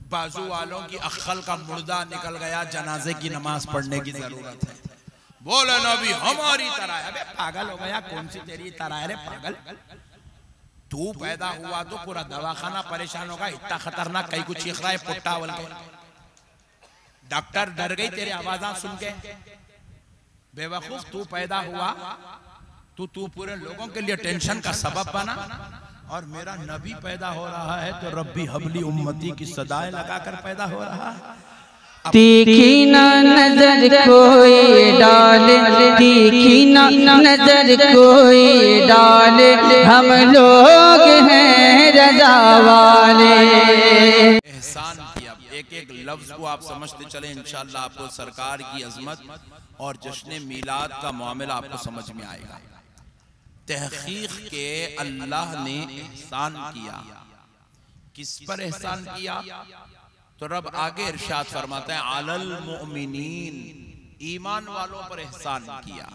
बाजू वालों की अक्ल का मुर्दा निकल गया, जनाजे की नमाज पढ़ने की जरूरत है। बोले नबी हमारी तरह है। अबे पागल हो गया, कौन सी तेरी तरह है रे पागल। तू पैदा हुआ तो पूरा दवाखाना परेशान होगा, इतना खतरनाक कहीं कुछ चीख रहा है पुट्टा बोल के। डॉक्टर डर गई तेरी आवाज़ सुन के। बेवकूफ, तू पैदा हुआ तू पूरे लोगों के लिए टेंशन का सबब बना, और मेरा नबी पैदा हो रहा है तो रब्बी हबली उम्मती की सदाएं लगाकर पैदा हो रहा है। तीखी ना नजर कोई डाले, तीखी ना नजर कोई डाले, हम लोग हैं रज़ा वाले। एहसान किया, एक एक लफ्ज को आप समझते चले, इंशाअल्लाह आपको सरकार की अजमत और जश्न मीलाद का मामला आपको समझ में आएगा। तहकीक के अल्लाह ने एहसान किया। किस पर एहसान किया? तो रब आगे इरशाद फरमाते हैं अलल मोमिनीन, ईमान वालों पर एहसान किया।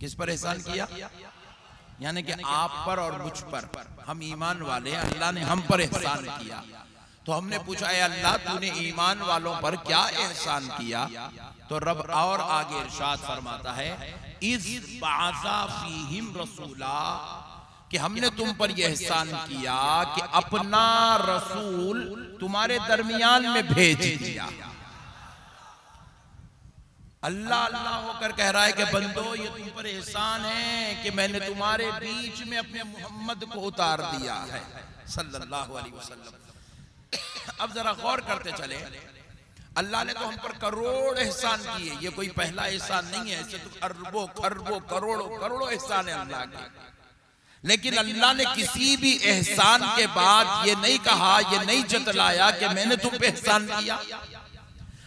किस पर एहसान किया? यानी कि आप पर और मुझ पर, हम ईमान वाले हैं, अल्लाह ने हम पर एहसान किया। तो हमने पूछा है अल्लाह तूने ईमान वालों पर क्या एहसान किया? तो रब और आगे इरशाद फरमाता है इज़ बाअसा फीहिम रसूला, कि हमने तुम पर यह एहसान किया कि अपना रसूल तुम्हारे दरमियान में भेज दिया। अल्लाह अल्लाह होकर कह रहा है कि बंदो ये तुम पर एहसान है कि मैंने तुम्हारे बीच में अपने मोहम्मद को उतार दिया है सल्लल्लाहु अलैहि वसल्लम। अब जरा गौर करते चले, अल्लाह ने तो हम पर करोड़ एहसान किए, ये कोई पहला एहसान नहीं है, ऐसे तो अरबों खरबों करोड़ों करोड़ों एहसान है अल्लाह के। लेकिन अल्लाह ने किसी भी एहसान के बाद ये नहीं कहा, ये नहीं जतलाया कि मैंने तुम पे एहसान किया।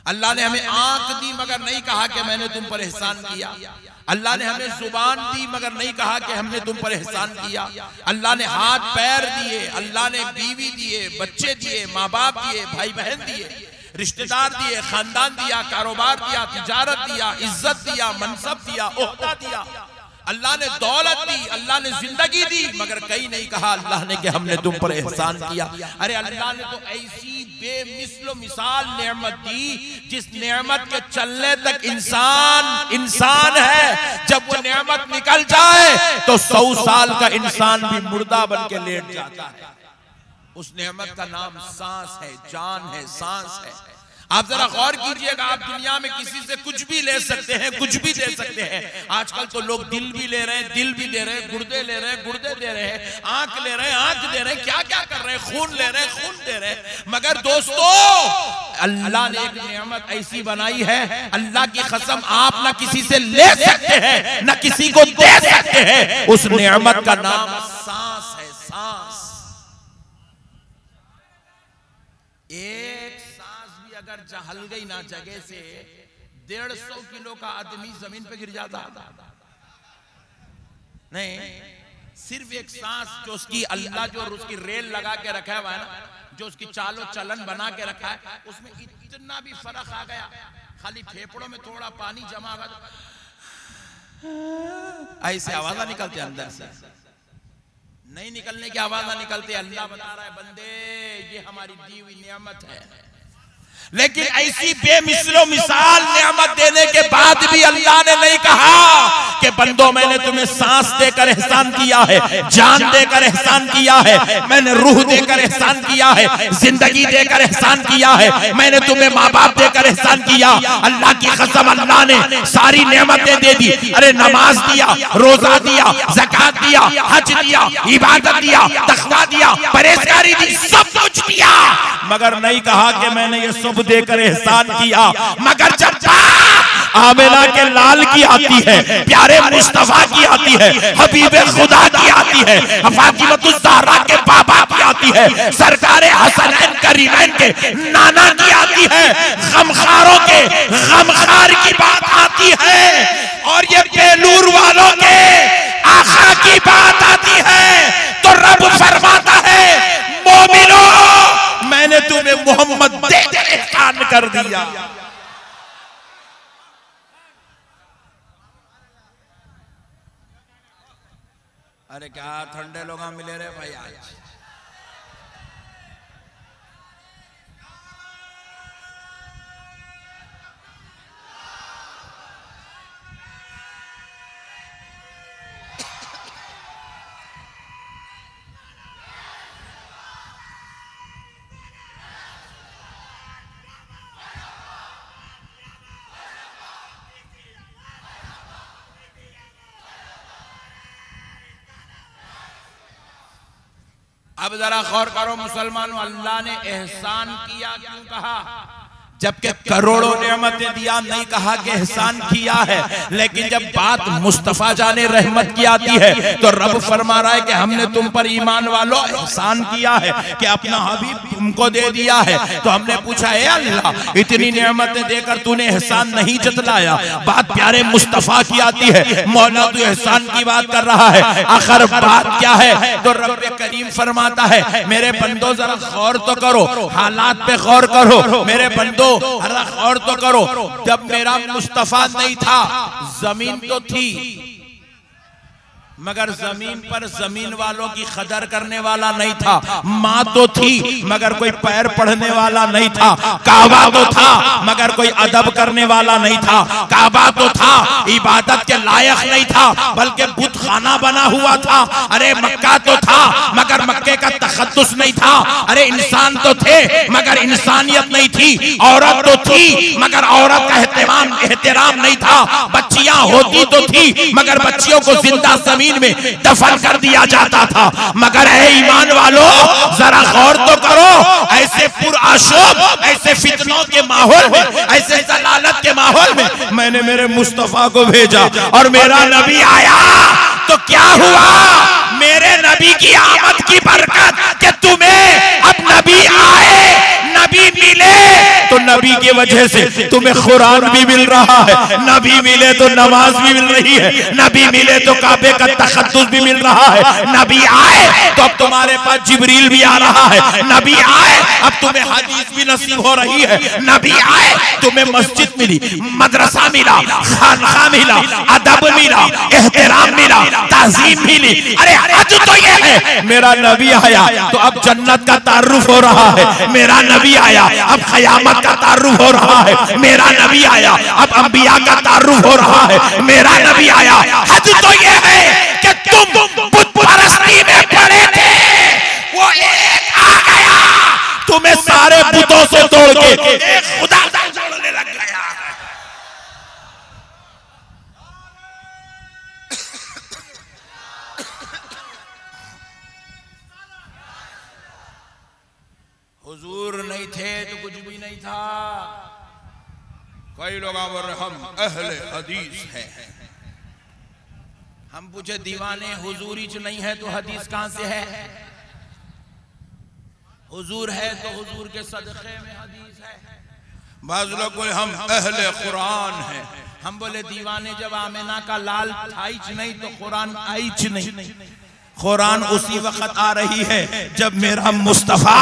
अल्लाह ने हमें आंख दी मगर नहीं कहा कि मैंने तुम पर एहसान किया। अल्लाह ने हमें जुबान दी मगर नहीं कहा कि हमने तुम पर एहसान किया। अल्लाह ने हाथ पैर दिए, अल्लाह ने बीवी दिए, बच्चे दिए, माँ बाप दिए, भाई बहन दिए, रिश्तेदार दिए, खानदान दिया, कारोबार दिया, तिजारत दिया, इज्जत दिया, मनसब दिया, ओहदा दिया। अल्लाह ने दौलत दी, अल्लाह ने जिंदगी दी, मगर कहीं नहीं कहा अल्लाह ने कि हमने तुम पर एहसान किया। अरे अल्लाह ने तो ऐसी बेमिसलो मिसाल नेमत दी, जिस नेमत के चलने तक इंसान है, जब वो नेमत निकल जाए तो 100 साल का इंसान भी मुर्दा बन के लेट जाता है। उस नेमत का नाम सांस है, जान है, सांस है। आप जरा गौर कीजिएगा, आप दुनिया में किसी से कुछ भी ले सकते हैं, कुछ भी दे सकते हैं। आजकल तो लोग दिल भी ले रहे हैं, दिल भी दे रहे हैं, गुर्दे ले रहे हैं, गुर्दे दे रहे हैं, आंख ले रहे हैं, आंख दे रहे हैं, क्या क्या कर रहे हैं, खून ले रहे हैं, खून दे रहे हैं। मगर दोस्तों अल्लाह ने एक नेमत ऐसी बनाई है, अल्लाह की कसम आप ना किसी से ले सकते हैं ना किसी को दे सकते हैं। उस नेमत का नाम सांस है, सांस। एक अगर जहल गई ना जगह से 150 किलो का आदमी जमीन पे गिर जाता नहीं। सिर्फ एक सांस जो उसकी अल्लाह जो उसकी रेल लगा के रखा हुआ है ना, जो उसकी चालो चलन बना के रखा है, उसमें इतना भी फर्क आ गया, खाली फेफड़ों में थोड़ा पानी जमा हुआ, ऐसे आवाज निकलते अंदर से नहीं निकलने की आवाज निकलती। अल्लाह बता रहा है बंदे ये हमारी दी हुई नियामत है। लेकिन ऐसी बेमिसलो मिसाल नेमत देने के बाद भी अल्लाह ने नहीं कहा कि बंदो मैंने तुम्हें सांस देकर एहसान किया है, जान देकर एहसान किया है, मैंने रूह देकर एहसान किया है, जिंदगी देकर एहसान किया है, मैंने तुम्हें माँ बाप देकर एहसान किया। अल्लाह की कसम अल्लाह ने सारी नेमतें दे दी। अरे नमाज दिया, रोजा दिया, ज़कात दिया, हज दिया, इबादत दिया, तकवा दिया, परहेजगारी दी, सब कुछ दिया, मगर नहीं कहा कि मैंने ये सब देकर एहसान किया। मगर जब आमिना के लाल की आती है, प्यारे मुस्तफा की आती है, हबीबे खुदा की आती है, फातिमतुज़ ज़हरा के बाबा की आती है, सरकारे हसनैन करीमैन के नाना की आती है, गमखारों के गमखार की बात आती है, और ये बेलूर वालों के आका की बात आती है, तो रब फरमाता है मोमिनो मैंने तुम्हें मोहम्मद देकर एहसान कर दिया। अरे क्या ठंडे लोग मिले रे भाई आज। अब जरा गौर करो मुसलमानों, अल्लाह ने एहसान किया क्यों कहा? जबकि करोड़ों नेमतें दिया, नहीं कहा कि एहसान किया है। लेकिन जब बात मुस्तफा जाने रहमत की आती है तो रब फरमा रहा है कि हमने तुम पर ईमान वालों एहसान किया है कि अपना हबीब तुमको दे दिया है। तो हमने पूछा, ए अल्लाह, इतनी नेमतें देकर तूने एहसान नहीं जतलाया? बात प्यारे मुस्तफा की आती है, मौला तू एहसान की बात कर रहा है, आखिर बात क्या है? तो रब करीम फरमाता है, मेरे बंदो जरा गौर तो करो, हालात पे गौर करो मेरे बंदो, और तो करो। जब मेरा मुस्तफा नहीं था, जमीन तो थी, मगर जमीन पर जमीन वालों की कदर करने वाला नहीं था। माँ तो थी मगर कोई पैर पढ़ने वाला नहीं था। काबा तो था मगर कोई अदब करने वाला नहीं था। काबा तो था, इबादत के लायक नहीं था, बल्कि बुत खाना बना हुआ था। अरे मक्का तो था मगर मक्के का तखद्दुस नहीं था। अरे इंसान तो थे मगर इंसानियत नहीं थी। औरत तो थी मगर औरत का एहतराम नहीं था। बच्चियां होती तो थी मगर बच्चियों को जिंदा जमीन में दफन कर दिया जाता था। मगर ऐ ईमान वालों, जरा गौर तो करो, ऐसे पुरआशोब, ऐसे फितनों के माहौल में, ऐसे जलालत के माहौल में मैंने मेरे मुस्तफा को भेजा और मेरा नबी आया तो क्या हुआ? मेरे नबी की आमद की बरकत कि तुम्हें अब नबी आए, नबी मिले, तो नबी की वजह से तुम्हें कुरान भी मिल रहा है, नबी मिले तो नमाज भी मिल रही है, नबी मिले तो काबे का तखद्दुस भी मिल रहा है, नबी आए तो अब तुम्हारे पास जिब्रील भी आ रहा है, नबी आए अब तुम्हें हदीस भी नसीब हो रही है, नबी आए तुम्हें मस्जिद मिली, मदरसा मिला, खानका मिला, अदब मिला, एहतराम मिला, ताज़ीम मिली। अरे आज तो ये है मेरा नबी आया तो अब जन्नत का तारुफ हो रहा है, मेरा नबी आया अब क़यामत का तारुफ हो रहा है, मेरा नबी आया अब अंबिया का तारुफ हो रहा है, मेरा नबी आया। हद तो ये है कि तुम बुत परस्ती में पड़े थे, वो एक आ गया तुम्हें सारे बुतों से तोड़ के एक खुदा से जोड़ने लग गया। हुजूर नहीं थे तो कुछ भी नहीं था। कई लोग बोल रहे हम अहले हदीस हैं। हम पूछे दीवाने हुजूर ही नहीं है तो हदीस कहां से है? हुजूर है तो हुजूर के सदक़े में हदीस है। बाज़ लोग बोले हम अहले कुरान हैं। हम बोले दीवाने जब आमिना का लाल था नहीं तो कुरान आई नहीं। कुरान उसी वक्त आ रही है जब मेरा मुस्तफा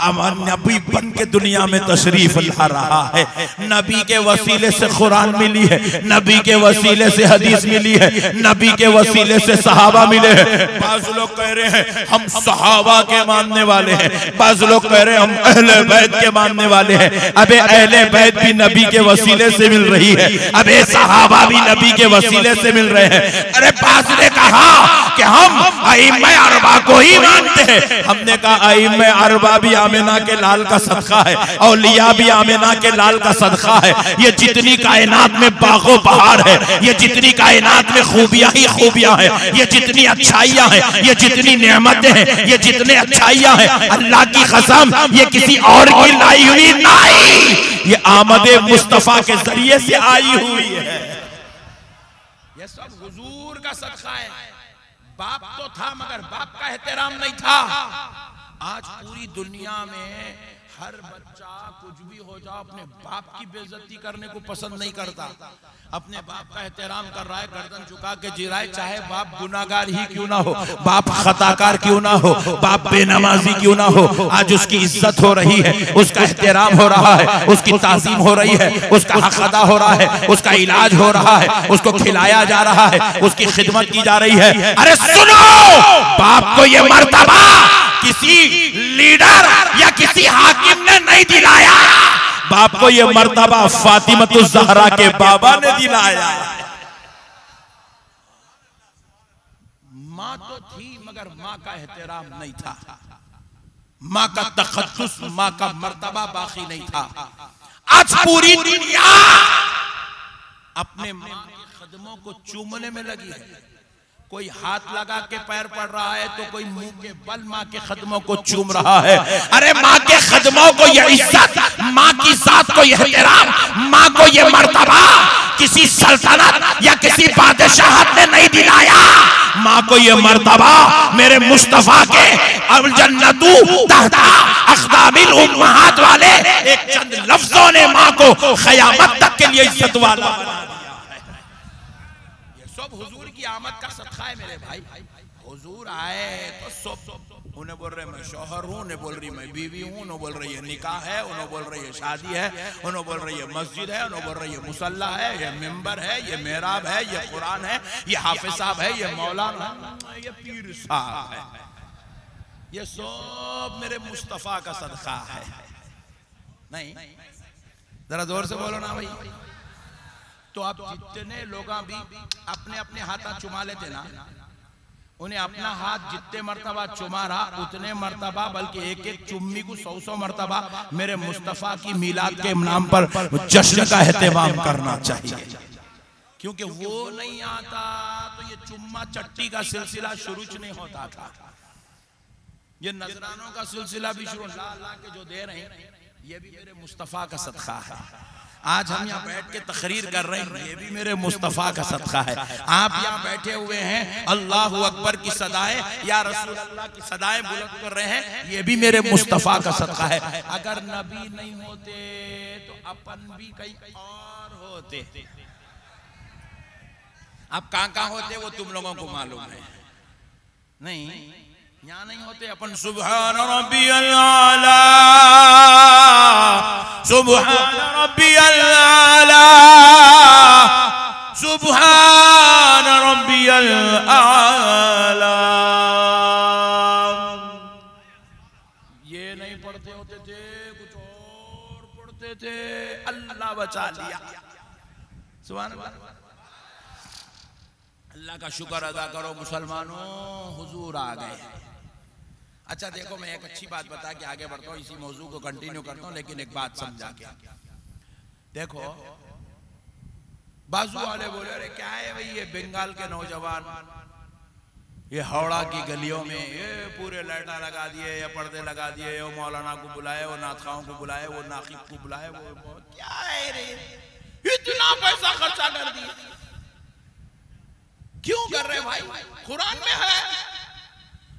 नबी बन के दुनिया में तशरीफ ला रहा है। नबी के वसीले से कुरान मिली है, नबी के वसीले से हदीस मिली है, नबी के वसीले से सहाबा मिले हैं। बाज़ लोग कह रहे हैं हम सहाबा के मानने वाले हैं, बाज़ लोग कह रहे हैं हम अहले बैत के मानने वाले हैं। अबे अहले बैत भी नबी के वसीले से मिल रही है, अबे सहाबा भी नबी के वसीले से मिल रहे हैं। अरे बाज़ ने कहा कि हम आइम्मे अरबा को ही मानते हैं। हमने कहा आइम्मे अरबा भी आमिना के लाल का सदका है, औलिया भी आमिना के लाल का सदका है। ये जितनी कायनात में बागो बहार है, ये जितनी कायनात में खूबियां ही खूबियां हैं, ये जितनी अच्छाइयां हैं, ये जितनी नेमतें हैं, ये जितने अच्छाइयां हैं, अल्लाह की कसम ये किसी और की लाई हुई नहीं, ये आमदे मुस्तफा के जरिए से आई हुई है। ये सब हुजूर का सदका है। बाप तो था मगर बाप का एहतराम नहीं था। आज पूरी दुनिया में हर बच्चा कुछ भी हो जाओ अपने बाप की बेइज्जती करने को पसंद नहीं करता, अपने बाप का एहतराम कर रहा है, गर्दन झुका के जी रहा है, चाहे बाप गुनाहगार ही क्यों ना हो, बाप खताकार क्यों ना हो, बाप बेनमाजी क्यों ना हो। आज उसकी इज्जत हो रही है, उसका एहतराम हो रहा है, उसकी ताज़ीम हो रही है, उसका हक अदा हो रहा है, उसका इलाज हो रहा है, उसको खिलाया जा रहा है, उसकी खिदमत की जा रही है। अरे सुनो, बाप को ये मर्तबा किसी लीडर या किसी हाकिम ने नहीं दिलाया, बाप को ये मर्तबा फातिमतुज़ ज़हरा के बाबा ने दिलाया। माँ तो थी मगर माँ का एहतराम नहीं था, माँ का तखद्दुस, माँ का मर्तबा बाकी नहीं था। आज पूरी दुनिया अपने माँ के कदमों को चूमने में लगी है। कोई हाथ लगा के पैर पड़ रहा है तो कोई मुंह के बल माँ के कदमों को चूम रहा है। अरे माँ के कदमों को यह इज्जत, माँ की जात को यह एहतराम, माँ को यह मर्तबा किसी सल्तनत या किसी बादशाहत ने नहीं दिलाया। माँ को यह मर्तबा मेरे मुस्तफा के अल जन्नतु तहता अक़दामिल उम्महात वाले एक चंद लफ्जों ने माँ को क़यामत तक के लिए इज्जत वाला बना दिया है। ये सब हुजूर की आमद का सदका है मेरे भाई। हुजूर आए तो सब उन्हें बोल रहे मैं शौहर हूँ, उन्हें बोल रही मैं बीवी हूँ, उन्हें बोल रही है निकाह है, उन्हें बोल रही है शादी है, उन्हें बोल रही है मस्जिद है, उन्हें बोल रही है मुसल्ला है, ये मिंबर है, ये मेहराब है, ये कुरान है, ये हाफिज साहब है, ये मौलाना है, ये पीर साहब है। ये सब मेरे मुस्तफा का सदका है। नहीं जरा जोर से बोलो ना भाई। तो आप जितने लोग भी अपने अपने हाथ चुमा लेते ना, उन्हें अपना हाथ जितने मर्तबा चुमा रहा उतने मर्तबा बल्कि एक एक चुम्मी को 100 मर्तबा मेरे मुस्तफा की मिलाद के नाम पर जश्न का एहतमाम करना चाहिए। क्योंकि वो नहीं आता तो ये चुम्मा चट्टी का सिलसिला शुरू नहीं होता था। ये नजरानों का सिलसिला भी शुरू ला के जो दे रहे हैं ये भी मेरे मुस्तफा का सदका है। आज हम यहाँ बैठ के तकरीर कर रहे हैं, ये भी मेरे मुस्तफा का सदका है। आप यहाँ बैठे हुए हैं, अल्लाहु अकबर की सदाएं या रसूल अल्लाह की सदाएं बुलंद कर रहे हैं, ये भी मेरे मुस्तफा का सदका है। अगर नबी नहीं होते तो अपन भी कहीं और होते। अब कहाँ होते वो तुम लोगों को मालूम है। नहीं यहाँ नहीं होते अपन। सुभान रब्बियल आला, सुभान रब्बियल आला, सुभान रब्बियल आला। ये नहीं पढ़ते होते थे, कुछ और पढ़ते थे। अल्लाह बचा लिया। सुभान अल्लाह। अल्लाह का शुक्र अदा करो मुसलमानों, हुजूर आ गए। अच्छा देखो, मैं एक अच्छी बात बता के आगे बढ़ता हूँ, इसी मौजू को कंटिन्यू करता हूँ, लेकिन एक बात समझा के। देखो बाजू वाले बोले अरे क्या है भाई ये बंगाल के नौजवान ये हावड़ा की गलियों में ये पूरे लाइटा लगा दिए, ये पर्दे लगा दिए, वो मौलाना को बुलाए, वो नाथखाओं को बुलाए, वो नाकिब को बुलाए, वो क्या है रे इतना पैसा खर्चा कर दिया। क्यों कर रहे भाई? कुरान में है,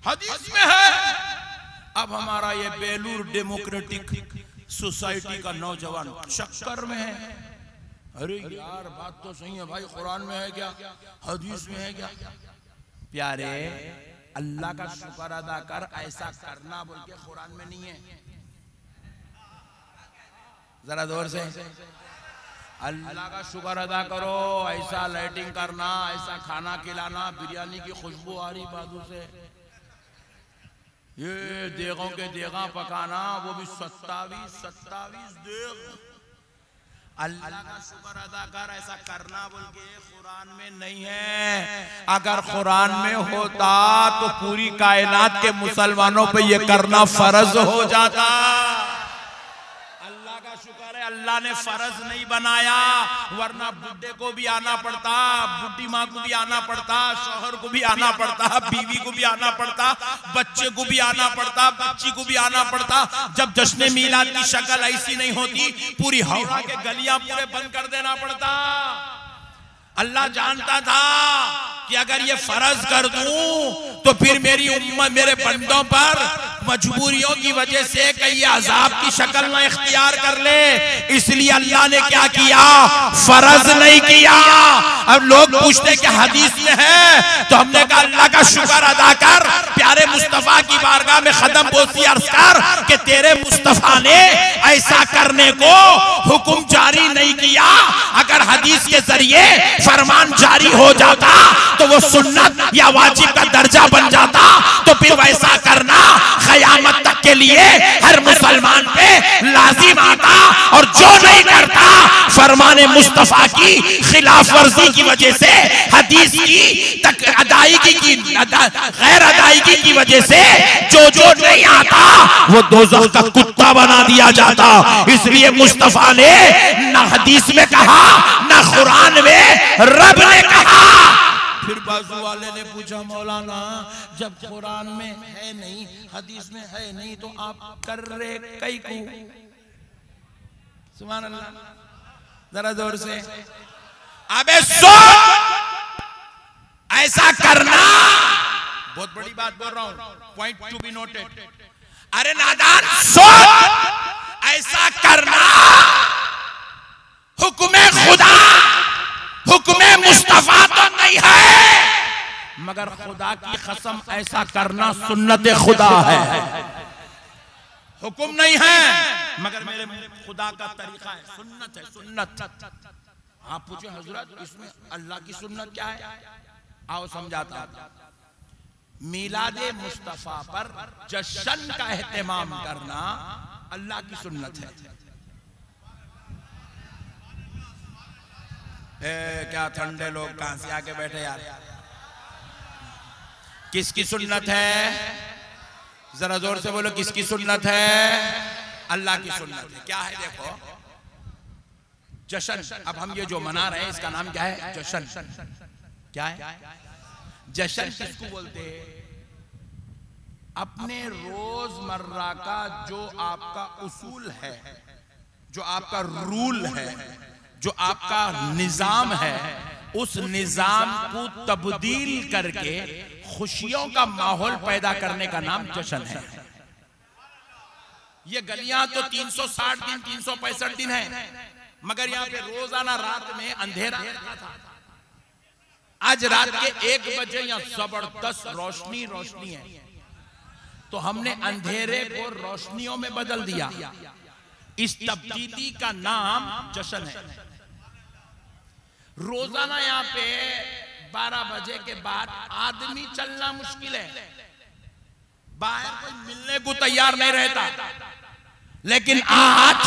हदीस में है। अब हमारा ये बेलूर डेमोक्रेटिक सोसाइटी का नौजवान चक्कर में है। अरे यार बात तो सही है भाई, कुरान में है क्या, हदीस में है क्या? प्यारे अल्लाह का शुक्र अदा कर, ऐसा करना बोल के कुरान में नहीं है। जरा जोर से अल्लाह का शुक्र अदा करो। ऐसा लाइटिंग करना, ऐसा खाना खिलाना, बिरयानी की खुशबू आ रही बाजू से, ये देगों के देगा पकाना, वो भी 27 देग। अल्लाह का शुक्र अदा कर, ऐसा करना बोल के कुरान में नहीं है। अगर कुरान में होता तो पूरी कायनात के मुसलमानों पे ये करना फर्ज हो जाता। अल्लाह का शुक्र है अल्लाह ने फर्ज नहीं बनाया, वरना बुड्ढे को भी आना पड़ता, बुड्ढी माँ को भी आना पड़ता, शौहर को भी आना पड़ता, बीवी को भी आना पड़ता, बच्चे को भी आना पड़ता, बच्ची को भी आना पड़ता। जब जश्न मीलाद की शक्ल ऐसी नहीं होती, पूरी हावड़ा के गलियां पूरे बंद कर देना पड़ता। अल्लाह जानता था कि अगर ये फर्ज कर दूं तो फिर मेरी उम्मत, मेरे बंदों पर मजबूरियों की वजह से कई अजाब की शक्ल ना इख्तियार कर ले, इसलिए अल्लाह ने क्या किया, फर्ज नहीं किया। अब लोग पूछते कि हदीस में है, तो हमने कहा अल्लाह का शुक्र अदा कर, प्यारे मुस्तफा की बारगाह में खदम बोसी अर्ज कर कि तेरे मुस्तफा ने ऐसा करने को हुक्म जारी नहीं किया। अगर हदीस के जरिए फरमान जारी हो जाता तो वो सुन्नत या वाजिब का दर्जा बन जाता, तो फिर वैसा करना क़यामत तक के लिए हर मुसलमान पे लाजिम आता। और जो नहीं करता फरमाने मुस्तफा की खिलाफ वर्जी की वजह से, हदीस की अदायगी की गैर अदायगी की वजह से जो नहीं आता वो दोज़ख का कुत्ता बना दिया जाता। इसलिए मुस्तफा ने न हदीस में कहा, न कुरान में, रब ने कहा। फिर बाजू वाले ने पूछा मौलाना जब कुरान में है नहीं, हदीस में है नहीं, तो आप कर रहे कई को? सुभान अल्लाह, जरा जोर से। अबे ऐसा करना, बहुत बड़ी बात बोल रहा हूं, पॉइंट टू बी नोटेड। अरे नादान ऐसा करना हुक्म खुदा, हुक्म मुस्तफा तो नहीं है, मगर खुदा की कसम ऐसा करना सुन्नत खुदा है। हुक्म नहीं है मगर मेरे खुदा का तरीका है, सुन्नत है, सुन्नत। आप पूछे हजरत इसमें अल्लाह की सुन्नत क्या है? आओ समझाता हूं। मीलादे मुस्तफा पर जश्न का एहतमाम करना अल्लाह की सुन्नत है। क्या ठंडे लोग कहां से आके बैठे यार? किसकी सुन्नत है? जरा जोर से बोलो, किसकी सुन्नत है? अल्लाह की सुन्नत है। क्या है देखो, जश्न। अब हम ये जो मना रहे हैं इसका नाम क्या है? जश्न। क्या है जश्न? किसको बोलते हैं? अपने रोजमर्रा का जो आपका उसूल है, जो आपका रूल है, जो आपका निजाम है, उस निजाम को तब्दील करके खुशियों का माहौल पैदा करने का नाम जश्न है। ये गलियां तो 360 दिन 365 दिन है, मगर यहाँ पे रोजाना रात में अंधेरा रहता था। आज रात के 1 बजे यहाँ जबरदस्त रोशनी रोशनी है, तो हमने अंधेरे को रोशनियों में बदल दिया। इस तब्दीली का नाम जश्न है। रोजाना यहाँ पे 12 बजे के बाद आदमी चलना मुश्किल है, बाहर कोई मिलने को तैयार नहीं रहता, लेकिन आज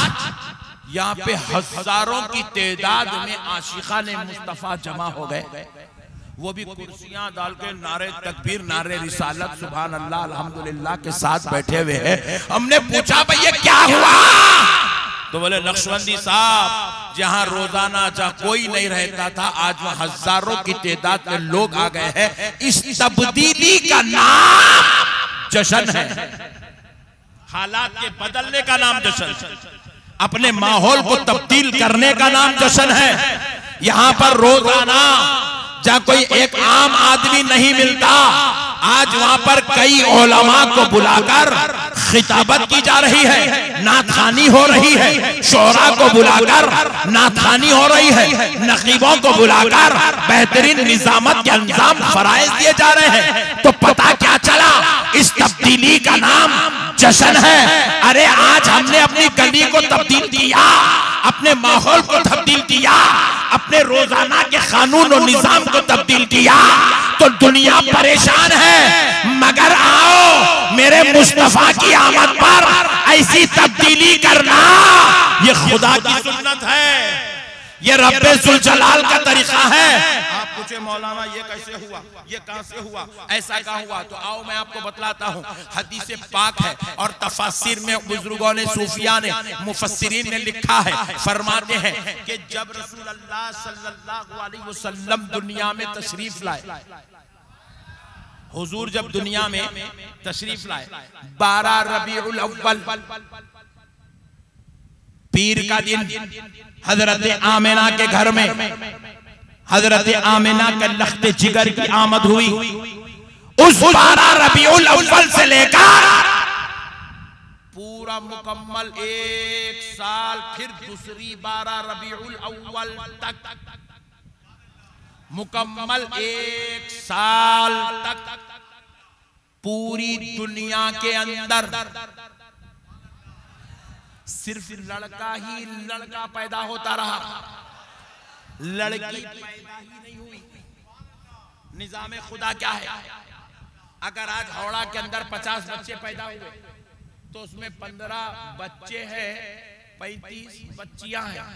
यहाँ पे हजारों की तादाद में आशिकाने मुस्तफा जमा हो गए। वो भी कुर्सियां डाल के नारे तकबीर, नारे रिसालत, सुभान अल्लाह, अल्हम्दुलिल्लाह के साथ बैठे हुए हैं। हमने पूछा भाई ये क्या हुआ? तो बोले नक्शबंदी साहब, जहां रोजाना जहां कोई नहीं रहता था, आज वहां हजारों की तादाद में लोग आ गए हैं। इस तब्दीली का नाम जश्न है। हालात के बदलने का नाम जश्न, अपने माहौल को तब्दील करने का नाम जश्न है। यहां पर रोजाना जहां कोई एक आम आदमी नहीं मिलता, आज वहां पर कई उलमा को बुलाकर खिताबत की जा रही है, नाथानी हो रही है, शोरा को बुलाकर नाथानी हो रही है, नकीबों को बुलाकर बेहतरीन निजामत के अंजाम फराइज दिए जा रहे हैं। तो पता क्या चला? इस तब्दीली का नाम जश्न है। अरे आज हमने अपनी गली को तब्दील किया, अपने माहौल को तब्दील किया, अपने रोजाना के कानून और निजाम को तब्दील किया, तो दुनिया परेशान है। मगर आओ मेरे मुस्तफा की आमद पर ऐसी तब्दीली करना, ये खुदा की सुन्नत है, ये रब्बे जुल जलाल का तरीका है। आप पूछे मौलाना ये कैसे हुआ, ये कहां से हुआ, ऐसा कहां हुआ? तो आओ मैं आपको बतलाता हूं। हदीस पाक है और तफसीर में बुजुर्गों ने, सूफिया ने, मुफस्सिरीन ने लिखा है, फरमाते हैं कि जब रसूलुल्लाह सल्लल्लाहु अलैहि वसल्लम दुनिया में तशरीफ लाए, हुजूर जब दुनिया में तशरीफ लाए, 12 रबीउल अव्वल पीर का दिन, हजरत आमिना के घर में हजरत आमिना के लख्ते जिगर की आमद हुई। उस 12 रबीउल अव्वल से लेकर पूरा मुकम्मल 1 साल, फिर दूसरी 12 रबीउल अव्वल तक, मुकम्मल 1 साल तक पूरी दुनिया के अंदर सिर्फ लड़का ही लड़का पैदा होता रहा, लड़की पैदा ही नहीं हुई। निजाम खुदा क्या है? अगर आज हौड़ा के अंदर 50 बच्चे पैदा हुए, तो उसमें 15 बच्चे हैं, 35 बच्चियां हैं,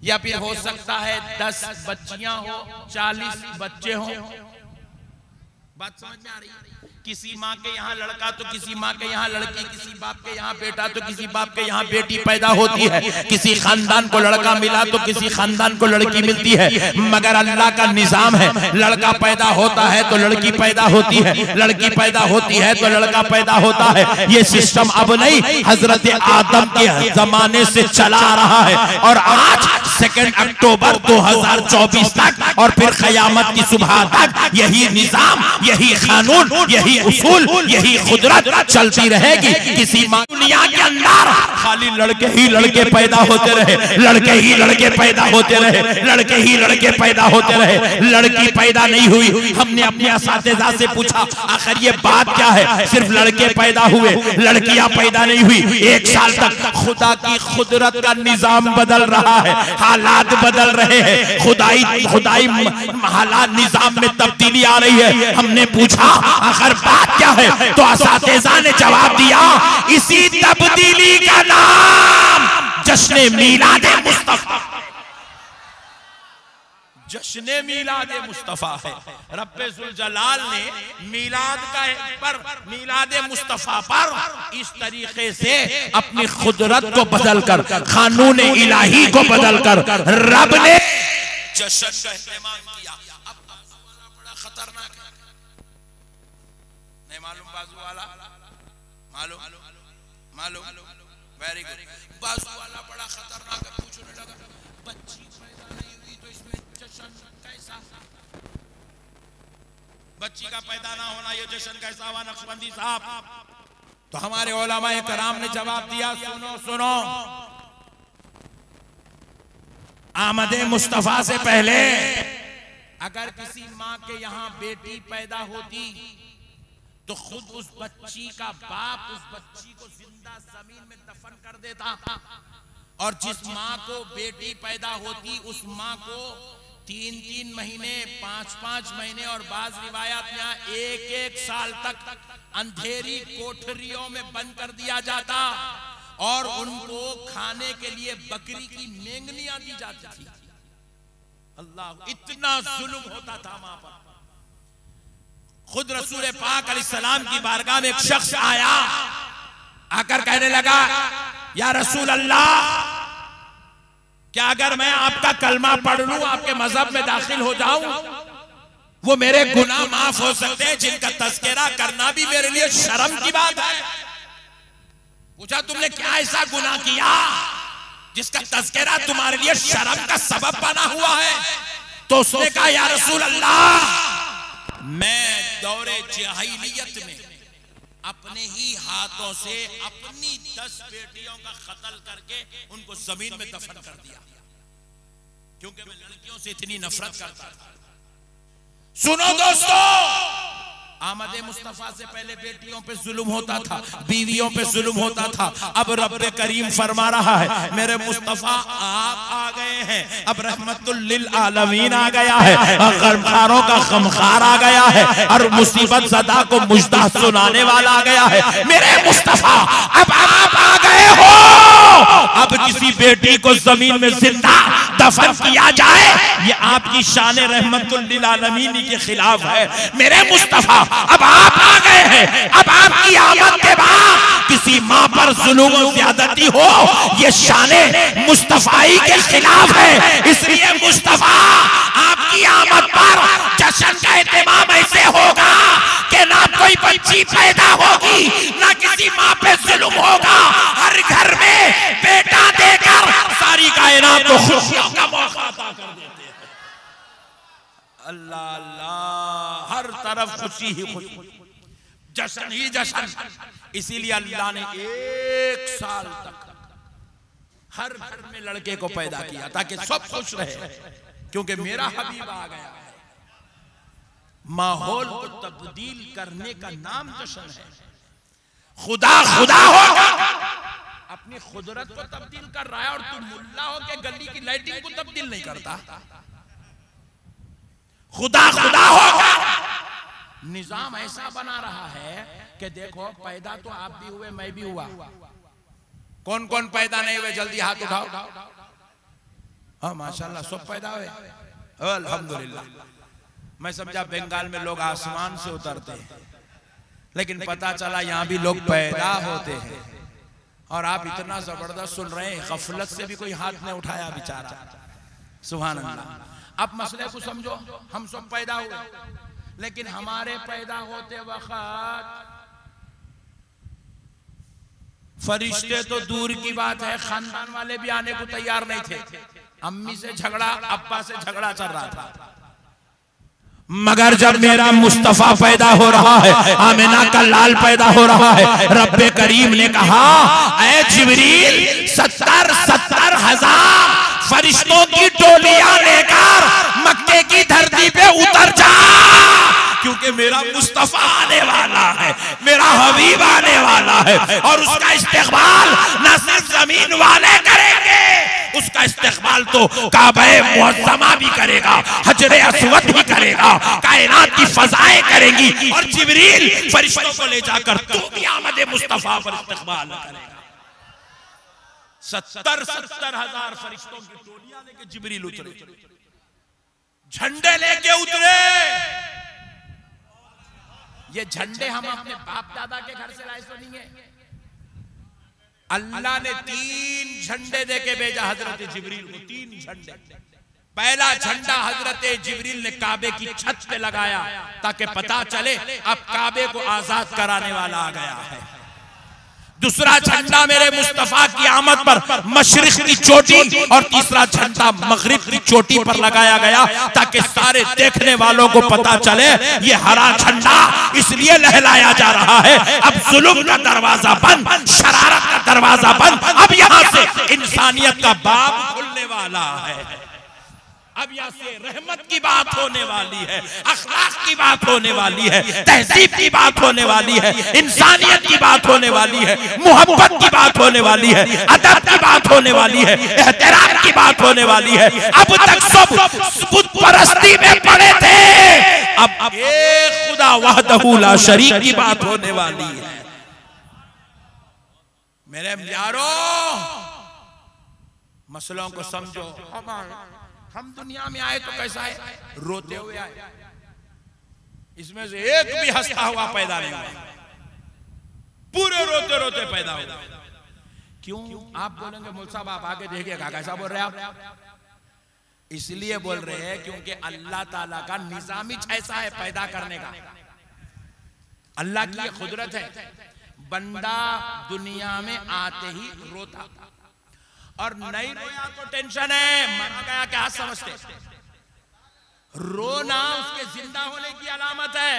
या फिर हो सकता है 10 बच्चियां हो, 40 बच्चे हो। बात समझ में आ रही है? किसी माँ के यहाँ लड़का तो किसी माँ के यहाँ लड़की, किसी बाप के यहाँ बेटा तो किसी बाप के यहाँ बेटी पैदा होती है। किसी खानदान को लड़का मिला तो किसी खानदान को लड़की मिलती है। मगर अल्लाह का निजाम है, लड़का पैदा होता है तो लड़की पैदा होती है, लड़की पैदा होती है तो लड़का पैदा होता है। ये सिस्टम अब नहीं, हजरत आदम के जमाने से चला आ रहा है। और आज 2 अक्टूबर 2024 तक और फिर क़यामत की सुबह तक यही निजाम, यही कानून, यही उसूल, यही कुदरत चलती रहेगी। किसी दुनिया के अंदर खाली लड़के ही लड़के पैदा होते रहे, लड़के ही लड़के पैदा होते रहे, लड़के ही लड़के पैदा होते रहे, लड़की पैदा नहीं हुई। हमने अपने असातिज़ा से पूछा आखिर ये बात क्या है, सिर्फ लड़के पैदा हुए, लड़कियां पैदा नहीं हुई। 1 साल तक खुदा की कुदरत का निजाम बदल रहा है, हालात बदल रहे हैं, खुदाई हालात निजाम में तब्दीली आ रही है। हमने पूछा आखिर बात क्या है, तो असातिज़ा ने जवाब दिया इसी तब्दीली का नाम जश्न मीलादे मुस्तफा, जश्न मीलादे मुस्तफा है। रब्बे जुल जलाल ने मीलाद का मीलादे मुस्तफा पर इस तरीके से अपनी कुदरत को बदलकर, कानून इलाही को बदलकर रब ने जश्न का इस्तेमाल किया। अब बाजू वाला बड़ा खतरनाक है, नहीं मालूम बाजू वाला, मालूम वेरी गुड। बाजू वाला बड़ा खतरनाक है। पूछने लगा बच्ची पैदा नहीं हुई तो इसमें जश्न कैसा, बच्ची का पैदा ना होना ये जश्न कैसा हुआ नक्शबंदी साहब? तो हमारे उलमाए कराम ने जवाब दिया सुनो सुनो, आमदे मुस्तफा से पहले अगर किसी माँ के यहाँ बेटी पैदा होती तो खुद उस बच्ची का बाप उस बच्ची को जिंदा जमीन में दफन कर देता, और जिस माँ को बेटी पैदा होती उस माँ को 3-3 महीने, 5-5 महीने और बाज रिवायत में 1-1 साल तक अंधेरी कोठरियों में बंद कर दिया जाता और उनको खाने के लिए बकरी की मेंगनियां दी जाती थी। अल्लाह, इतना जुल्म होता था मां पर। खुद रसूल पाक अलैहिस्सलाम की बारगाह में एक शख्स आया, आकर कहने लगा या रसूल अल्लाह, क्या अगर मैं आपका कलमा पढ़ लूं, आपके मजहब में दाखिल हो जाऊं, वो मेरे गुनाह माफ हो सकते हैं जिनका तज़किरा करना भी मेरे लिए शर्म की बात है? पूछा तुमने क्या ऐसा गुनाह किया जिसका तज़किरा तुम्हारे लिए शर्म का सबब बना हुआ है? तो उसने कहा या रसूल अल्लाह, मैं दौरे जahiliyyat में अपने ही हाथों से अपनी 10 बेटियों का कत्ल करके उनको जमीन में दफन कर दिया, क्योंकि मैं लड़कियों से इतनी नफरत करता था। सुनो दोस्तों, आमदे मुस्तफा से पहले बेटियों पे जुल्म होता था, बीवियों पे जुल्म होता था। अब रब करीम फरमा रहा है मेरे मुस्तफा आप आ गए हैं, अब रहमतुल लिल आलमीन आ गया है, गमखारों का गमखार आ गया है और मुसीबत ज़दा को मुजदा सुनाने वाला आ गया है। मेरे मुस्तफा अब आप आ गए हो, अब किसी बेटी को जमीन में जिंदा दफन किया जाए ये आपकी शान रहमतुल लिल आलमीन के खिलाफ है। मेरे मुस्तफा अब आप आ गए हैं, अब आपकी आमद के बाद किसी माँ पर जुल्म और ज्यादती हो ये शाने मुस्तफाई के खिलाफ है। इसलिए मुस्तफा आपकी आमद पर जश्न का एहतमाम ऐसे होगा कि ना कोई बच्ची पैदा होगी, ना किसी माँ पे जुल्म होगा। हर घर में बेटा देकर सारी कायनात को खुशियों का मौका अता कर देते हैं। अल्लाह अल्लाह, हर तरफ खुशी ही खुशी, जश्न ही जश्न। इसीलिए अल्लाह ने 1 साल तक हर घर में लड़के को पैदा किया ताकि सब खुश रहे, क्योंकि मेरा हबीब आ गया है। माहौल को तब्दील करने का नाम जश्न है। खुदा खुदा होगा, अपनी कुदरत को तब्दील कर रहा है और तू मुल्ला हो के गली की लाइटिंग को तब्दील नहीं करता। खुदा खुदा होगा, निजाम ऐसा बना रहा है कि देखो पैदा तो आप भी हुए, मैं भी हुआ, कौन कौन पैदा नहीं हुए जल्दी हाथ उठाओ। हाँ माशाल्लाह सब पैदा हुए, अल्हम्दुलिल्लाह। मैं समझा बंगाल में लोग आसमान से उतरते हैं, लेकिन पता चला यहाँ भी लोग पैदा होते हैं और आप इतना जबरदस्त सुन रहे हैं, गफलत से भी कोई हाथ नहीं उठाया बेचारा। सुभान अल्लाह। अब मसले को समझो, हम सब पैदा हुए, लेकिन हमारे पैदा होते वक्त फरिश्ते तो दूर की बात है, खानदान वाले भी आने को तैयार नहीं थे। अम्मी से झगड़ा, अब्बा से झगड़ा चल रहा था। मगर जब मेरा मुस्तफा पैदा हो रहा है, आमिना का लाल पैदा हो रहा है, रब्बे करीम ने कहा, ऐ जिब्रील 70 हजार फरिश्तों की टोलियां लेकर मक्के की धरती पे उतर जा, क्योंकि मेरा मुस्तफा आने वाला है, मेरा हबीब आने वाला है, और उसका इस्तेकबाल न सिर्फ जमीन वाले करेंगे, उसका इस्तेकबाल तो काबे मुअज़्ज़मा भी करेगा, हजरे अस्वद भी करेगा, कायनात की फजाएं करेंगी, और जिब्रील फरिश्तों को ले जाकर तू भी आमद मुस्तफा पर इस्तेकबाल करेगा। 70 हजार फरिश्तों की टोलियां लेके जिब्रील उतरे, झंडे लेके उतरे। ये झंडे हम अपने बाप दादा के घर से लाए तो नहीं है, अल्लाह ने 3 झंडे देके भेजा हजरत जिब्रील को, 3 झंडे। पहला झंडा हजरत जिब्रील ने काबे की छत पे लगाया ताकि पता चले अब काबे को आजाद कराने वाला आ गया है। दूसरा झंडा मेरे मुस्तफा की आमद पर मशरिक की चोटी, और तीसरा झंडा मगरिब की चोटी पर लगाया गया ताकि सारे देखने वालों को पता चले ये हरा झंडा इसलिए लहलाया जा रहा है, अब जुल्म का दरवाजा बंद, शरारत का दरवाजा बंद, अब यहाँ से इंसानियत का बाब खुलने वाला है, अब यहाँ से रहमत की बात होने वाली है, अखलाक की बात होने वाली है, तहजीब की बात होने वाली है, इंसानियत की बात होने वाली है, मोहब्बत की बात होने वाली है, अदब की बात होने वाली है, एहतराम की बात होने वाली है। अब तक सब बुत परस्ती में पड़े थे, अब एक खुदा वहदहू ला शरीक की बात होने वाली है। मेरे यारों, मसलों को समझो। हम दुनिया में आए तो कैसा है, रोते हुए आए, इसमें से एक भी हंसता हुआ पैदा नहीं हुआ, पूरे रोते रोते पैदा हुआ। क्यों? आप बोलेंगे मौलवी साहब आप आगे देखिएगा, कैसा बोल रहे हैं आप? इसलिए बोल रहे हैं क्योंकि अल्लाह ताला का निजाम ही ऐसा है पैदा करने का। अल्लाह की ये कुदरत है, बंदा दुनिया में आते ही रोता, और नहीं रोया तो टेंशन है, मर गया क्या समझते? रोना उसके जिंदा होने की अलामत है।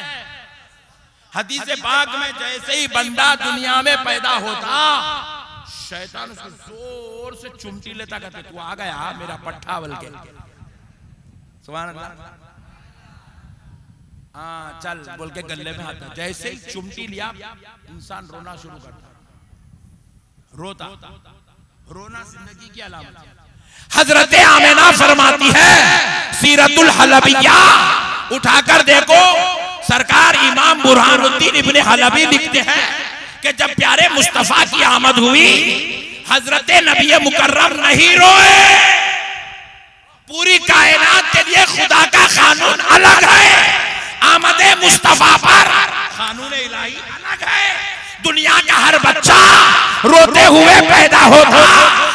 हदीस पाक में जैसे ही बंदा दुनिया में पैदा होता, शैतान उसको जोर से चुमटी लेता, कहते तू आ गया मेरा पट्टा बल के। सुभान अल्लाह। हाँ चल बोल के गले में आता, जैसे ही चुमटी लिया इंसान रोना शुरू करता, रोता। रोना जिंदगी की अलामत है। हजरत आमिना फरमाती है, सीरतुल हलबिया उठाकर देखो, सरकार इमाम बुरहानुद्दीन इब्ने हलबी लिखते हैं कि जब प्यारे मुस्तफा की आमद हुई, हजरत नबी मुकर्रम नहीं रोए। पूरी कायनात के लिए खुदा का कानून अलग है, आमद मुस्तफा पर कानून इलाही अलग है। दुनिया का हर बच्चा रोते हुए पैदा होता,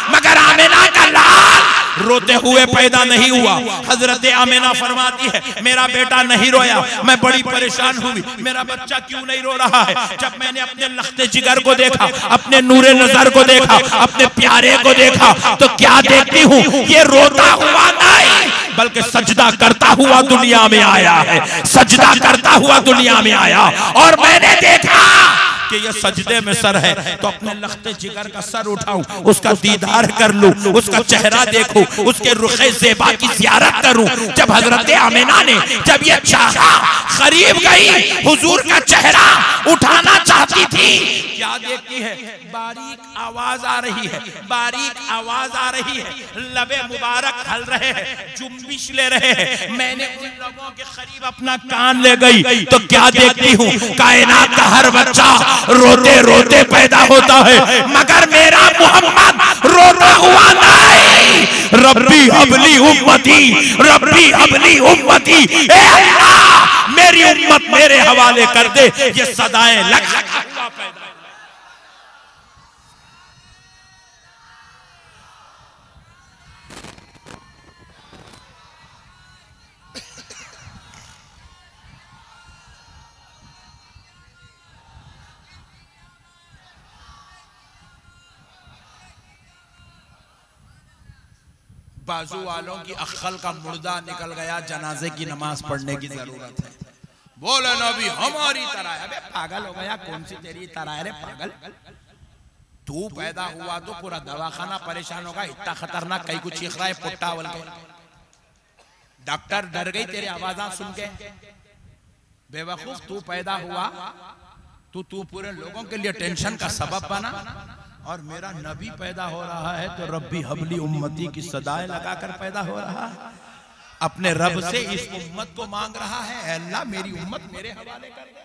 मगर आमिना का लाल रोते हुए पैदा नहीं हुआ। हजरत आमिना फरमाती है, मेरा बेटा नहीं रोया, मैं बड़ी परेशान हुई, मेरा बच्चा क्यों नहीं रो रहा है। जब मैंने अपने लख्ते जिगर को देखा, अपने नूरे नजर को देखा, अपने प्यारे को देखा, तो क्या देखती हूँ, ये रोता हुआ नहीं बल्कि सजदा करता हुआ दुनिया में आया है, सजदा करता हुआ दुनिया में आया। और मैंने देखा कि ये सजदे में सर है, तो अपने लख्ते जिगर का सर उठाऊं, उसका दीदार कर लूं, उसका चेहरा देखूं, उसके रुखे ज़ेबा की ज़ियारत करूं। जब हजरत आमिना ने जब ये चाहा, करीब गई, हुजूर का चेहरा उठाना चाहती थी, क्या देखती है, बारीक आवाज आ रही है, बारीक आवाज आ रही है, लबे मुबारक हल रहे हैं, जुम्बिश ले रहे हैं। मैंने उन लोगों के करीब अपना कान ले गई, तो क्या देखती हूँ, कायनात का हर बच्चा रोते रोते पैदा होता है, मगर मेरा मोहम्मद रोता हुआ नहीं। रब्बी हबली उम्मती, रब्बी हबली उम्मती, ए अल्लाह मेरी उम्मत मेरे हवाले कर दे, ये सदाएं लग हुआ पैदा। बाजू वालों की अक्ल का मुर्दा निकल गया, जनाजे की नमाज पढ़ने की जरूरत है। बोले नबी हमारी तरह है। अबे पागल हो गया, कौन सी तेरी तरह है रे पागल। तू पैदा हुआ तो पूरा दवाखाना परेशान होगा, इतना खतरनाक कहीं कुछ चीख रहा है पुट्टा बोल के। डॉक्टर डर गई तेरी आवाज़ सुन के। बेवकूफ, तू पैदा हुआ तू पूरे लोगों के लिए टेंशन का सबब बना, और मेरा नबी पैदा हो रहा है तो रब्बी हबली उम्मती की सदाएं लगाकर पैदा हो रहा है। अपने रब से इस उम्मत को मांग रहा है, अल्लाह मेरी उम्मत मेरे हवाले कर दे।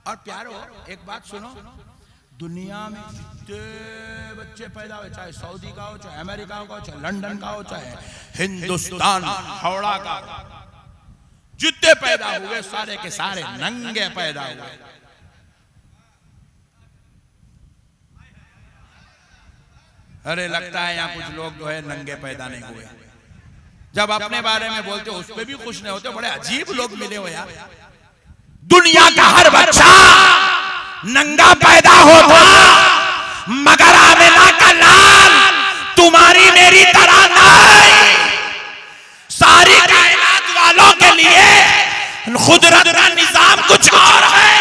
और प्यारो एक बात सुनो, दुनिया में जितने बच्चे पैदा हुए, चाहे सऊदी का हो, चाहे अमेरिका का हो, चाहे लंदन का हो, चाहे हिंदुस्तान हावड़ा का, जितने पैदा हुए सारे के सारे नंगे पैदा हुए। अरे लगता है यहाँ कुछ लोग जो है नंगे पैदा नहीं हुए, जब अपने बारे में बोलते हो उस पर भी खुश नहीं होते। बड़े अजीब लोग मिले हो यार। दुनिया का हर बच्चा नंगा पैदा होता, मगर आमिना का लाल तुम्हारी मेरी तरह नहीं। सारी कायनात वालों के लिए खुदरत का निजाम कुछ और है,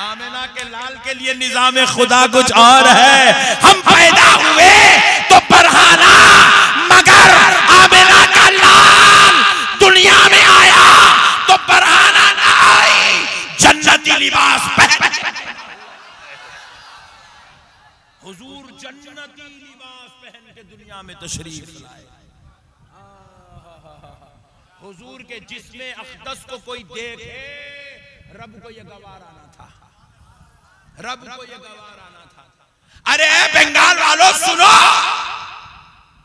आमिना के लाल के लिए निजाम खुदा कुछ और है। हम पैदा हुए तो बरहाना, मगर आमिना का लाल दुनिया में आया तो बरहाना ना आई, जन्नती लिबास पहन। हुजूर जन्नती लिबास पहन के दुनिया में तशरीफ लाए। हुजूर के जिस्मे अक़दस को कोई देखे, रब को ये गवारा ना था, रब को ये गवारा ना था। अरे बंगाल वालों सुनो,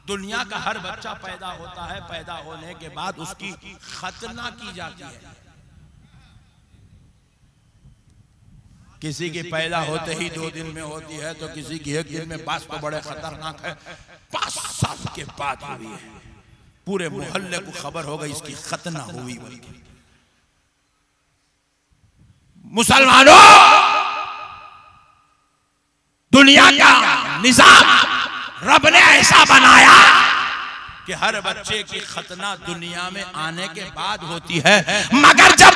दुनिया का हर बच्चा पैदा होता है, पैदा होने के बाद उसकी खतना की जाती है। किसी की पैदा होते ही 2 दिन में होती है, तो किसी की 1 दिन में। बात तो बड़े खतरनाक है, 5 साल के बाद हुई है, पूरे मोहल्ले को खबर हो गई इसकी खतना हुई। बल्कि मुसलमानों, दुनिया का निजाम रब ने ऐसा बनाया कि हर बच्चे की खतना दुनिया में आने के बाद होती है, मगर जब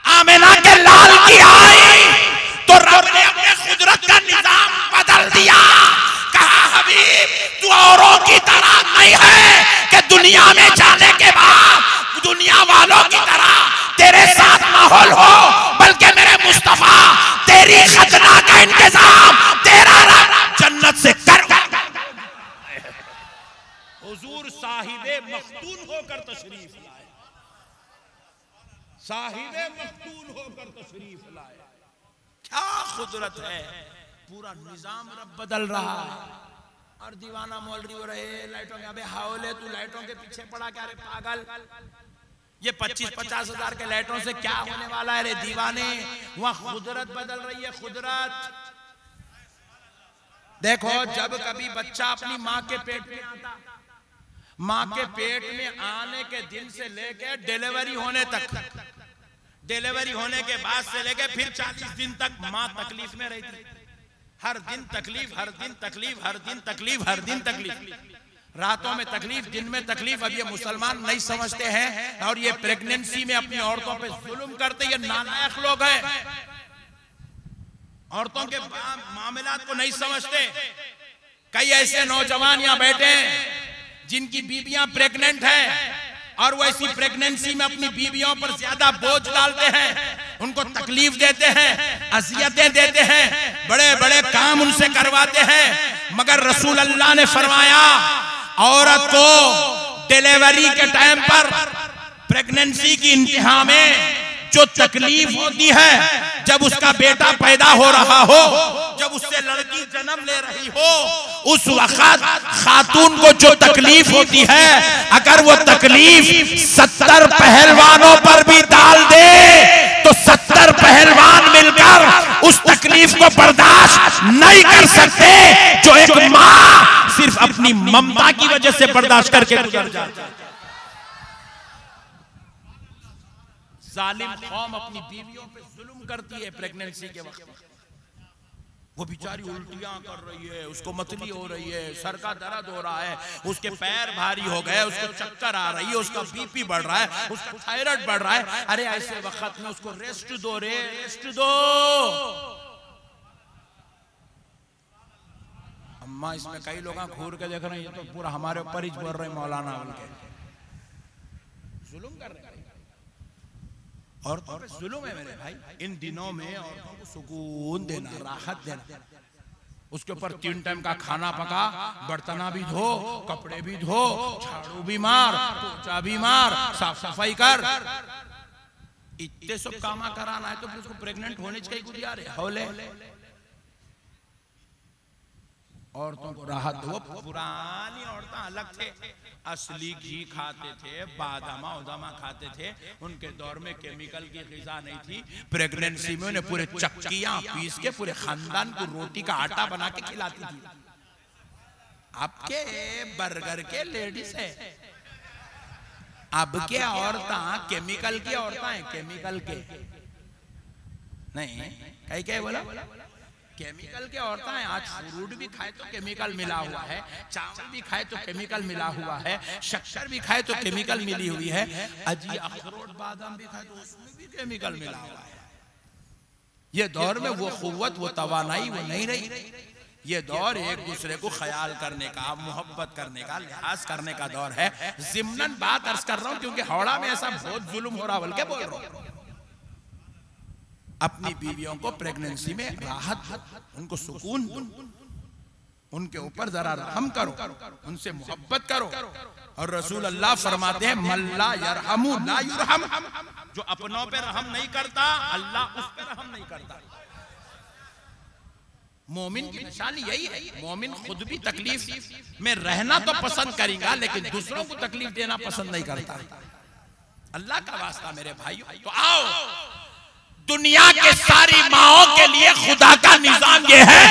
आमिना के लाल की आई तो रब ने अपने कुदरत का निजाम बदल दिया। कहा हबीब तू औरों की तरह नहीं है कि दुनिया में जाने के बाद दुनिया वालों की तरह तेरे साथ माहौल हो, बल्कि मेरे मुस्तफा तेरी खतना का इंतजाम तेरा रब जन्नत से कर। हुजूर साहिबे मख्तून होकर तशरीफ लाए, साहिबे मख्तून होकर तशरीफ लाए। क्या कुदरत है, पूरा निजाम रब बदल रहा है। और दीवाना मौलवी हो रहे लाइटों के। अबे हावले तू लाइटों के पीछे पड़ा क्या रे पागल। ये 25-50 हजार के लाइटों से क्या होने वाला है रे दीवाने। वहां खुदरत बदल रही है, खुदरत। देखो जब कभी बच्चा अपनी माँ के पेट में आता, माँ के पेट में आने के दिन से लेकर डिलीवरी होने तक, डिलीवरी होने के बाद से लेकर फिर 40 दिन तक माँ तकलीफ में रहती। हर दिन तकलीफ, हर दिन तकलीफ, हर दिन तकलीफ, हर दिन तकलीफ। रातों में तकलीफ, दिन में तकलीफ। अब ये मुसलमान नहीं समझते हैं और ये प्रेगनेंसी में अपनी औरतों पे जुल्म करते। ये नालायक लोग हैं, औरतों के मामलात को नहीं समझते। कई ऐसे नौजवान यहाँ बैठे हैं जिनकी बीबियां प्रेग्नेंट हैं और वो ऐसी प्रेगनेंसी में अपनी बीवियों पर ज्यादा बोझ डालते हैं, उनको तकलीफ देते हैं, अजियतें देते हैं, बड़े बड़े काम उनसे करवाते हैं। मगर रसूल अल्लाह ने फरमाया औरत को डिलीवरी के टाइम पर, प्रेगनेंसी की इंतहा में जो तकलीफ होती है, जब उसका बेटा पैदा हो रहा हो, जब उससे लड़की जन्म ले रही हो, उस वक्त खातून को जो तकलीफ होती है, अगर वो तकलीफ 70 पहलवानों पर भी डाल दे तो 70 पहलवान मिलकर उस तकलीफ को बर्दाश्त नहीं कर सकते जो एक माँ सिर्फ अपनी ममता की वजह से बर्दाश्त करके गुजर जाती है। जालिम कौम अपनी बीवियों पे जुल्म करती है प्रेगनेंसी के वक्त। वो बेचारी उल्टियां कर रही है, उसको मतली हो रही है, सर का दर्द हो रहा है, उसके पैर भारी हो गए, उसको चक्कर आ रही है, उसका बीपी बढ़ रहा है, उसका थायराइड बढ़ रहा है। अरे ऐसे वक्त में उसको रेस्ट दो, रेस्ट दो। अम्मा इसमें कई लोग घूर के देख रहे हैं, ये तो पूरा हमारे ऊपर ही बोल रहे हैं मौलाना बोल के, जुल्म कर रहे हैं। औरतों पे जुल्म है मेरे भाई। इन दिनों में औरतों को सुकून देना, राहत देना, उसके ऊपर 3 टाइम का खाना पका, बर्तना भी धो, कपड़े भी धो, झाड़ू भी मार, पोछा भी मार, साफ सफाई कर, इतने सब कामा कराना है तो फिर उसको प्रेग्नेंट होने चाहिए कुछ यार हौले। औरतों को राहत दो। पुरानी औरतें अलग थे, असली घी खाते थे, बादामा उदामा खाते थे, उनके दौर में केमिकल की ग़िज़ा नहीं थी। प्रेगनेंसी में उन्हें पूरे चक्कियां पीस के पूरे खानदान को रोटी का आटा बना के खिलाती थी। आपके बर्गर के लेडीज है, अब के औरतें केमिकल की औरतें हैं, केमिकल के नहीं, कहीं क्या बोला, केमिकल के औरतें हैं। आज फ्रूट भी खाए तो केमिकल मिला हुआ है, चावल भी खाए तो केमिकल मिला हुआ है, शक्कर भी खाए तो केमिकल मिली हुई है, अजी अखरोट बादाम भी खाए तो उसमें भी केमिकल मिला हुआ है। ये दौर में वो कुव्वत, वो तवानाई वो नहीं रही। ये दौर एक दूसरे को ख्याल करने का, मोहब्बत करने का, लिहाज करने का दौर है। ज़िम्नन बात अर्ज कर रहा हूं क्योंकि हावड़ा में ऐसा बहुत जुल्म हो रहा, बल्कि बोल रहा हूं। अपनी बीवियों को प्रेगनेंसी में राहत, उनको सुकून, उनके ऊपर जरा रहम करो, उनसे मोहब्बत करो। और रसूल अल्लाह फरमाते हैं मल्ला यरहमु ला युरहम, जो अपनों पे रहम नहीं करता अल्लाह उस पे रहम नहीं करता। मोमिन की निशानी यही है। मोमिन खुद भी तकलीफ में रहना तो पसंद करेगा लेकिन दूसरों को तकलीफ देना पसंद नहीं करता। अल्लाह का वास्ता मेरे भाइयों, तो आओ, दुनिया के सारी माओं के लिए खुदा का निजाम यह है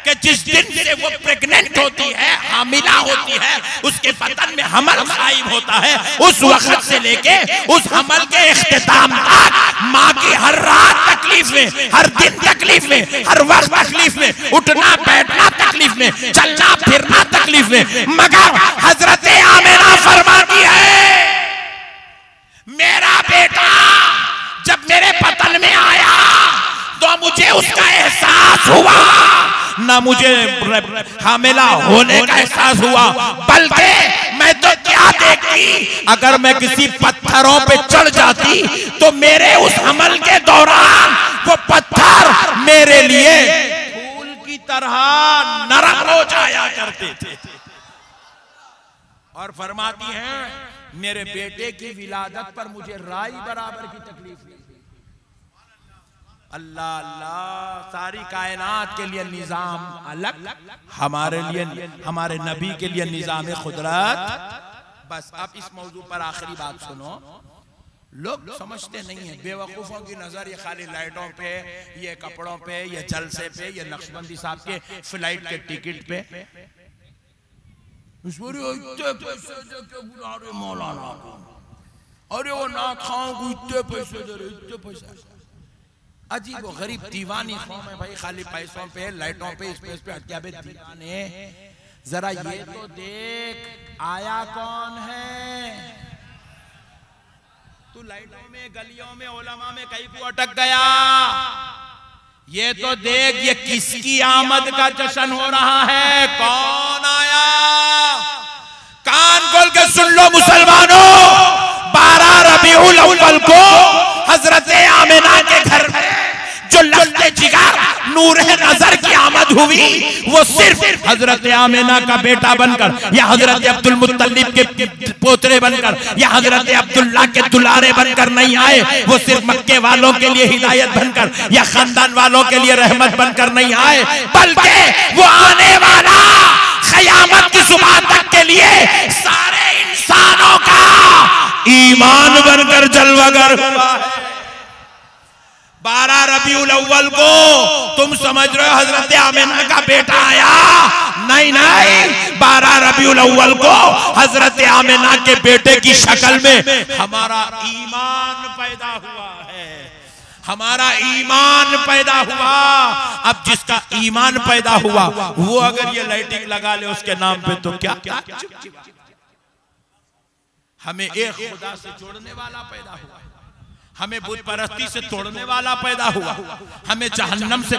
कि जिस दिन से वो प्रेग्नेंट होती है, हामिला होती है, उसके बदन में हमल गायब होता है, उस वक्त से लेके उस हमल के इख्तिताम तक माँ की हर रात तकलीफ में, हर दिन तकलीफ में, हर वक्त तकलीफ में, उठना बैठना तकलीफ में, चलना फिरना तकलीफ में। मगर हजरत आमिना फरमाती है मेरा बेटा जब मेरे बदन में आया तो मुझे उसका एहसास हुआ, ना मुझे हामिला होने का एहसास हुआ, बल्कि मैं तो क्या देखती, अगर मैं किसी पत्थरों पे चढ़ जाती तो मेरे उस हमल के दौरान वो पत्थर मेरे लिए फूल की तरह नरम हो जाया करते थे। और फरमाती हैं मेरे बेटे की विलादत पर मुझे राई बराबर की तकलीफ हुई। अल्लाह अल्लाह, सारी कायनात के लिए निजाम अलग, हमारे लिए, हमारे नबी के लिए निजाम खुदरत। बस अब इस मौजू पर आखिरी बात सुनो। लोग समझते नहीं है, बेवकूफों की नजर ये खाली लाइटों पे, ये कपड़ों पे, ये जलसे पे, ये नक्शबंदी साहब के फ्लाइट के टिकट पे, मौलाना अरे वो ना खाओ को इतने पैसे दे रहे, इतने पैसे। अजीब वो गरीब दीवानी कौम है भाई, खाली पैसों पे, लाइटों पे, इस पे अटके दीवाने। जरा ये तो देख आया कौन है। तू लाइटों में, गलियों में, उलमा में कहीं को अटक गया, ये तो देख ये किसकी आमद का जश्न हो रहा है, कौन आया। कान खोल के सुन लो मुसलमानों, 12 रबीउल अव्वल को हजरत आमिना के घर में जो लफ्ज़े जिगर नूर नजर की आमद हुई वो सिर्फ हजरत आमिना का बेटा बनकर या हजरत अब्दुल मुत्तलिब के पोतरे बनकर या हजरत अब्दुल्ला के दुलारे बनकर नहीं आए। वो सिर्फ मक्के वालों के लिए हिदायत बनकर या खानदान वालों के लिए रहमत बनकर नहीं आए, बल्कि वो आने वाला क़यामत की सुबह तक के लिए सारे इंसानों का ईमान बनकर जलवागर हुआ है। 12 रबीउल अव्वल को तुम समझ रहे हो हजरत आमिना का बेटा आया? नहीं नहीं, 12 रबीउल अव्वल को हजरत आमिना के बेटे की शक्ल में हमारा ईमान पैदा हुआ है, हमारा ईमान पैदा हुआ। अब जिसका ईमान पैदा हुआ वो अगर ये लाइटिंग लगा ले उसके नाम पे तो क्या क्या हमें एक खुदा से जोड़ने वाला पैदा हुआ, हमें बुत परस्ती से तोड़ने वाला पैदा हुआ, हमें जहन्नम से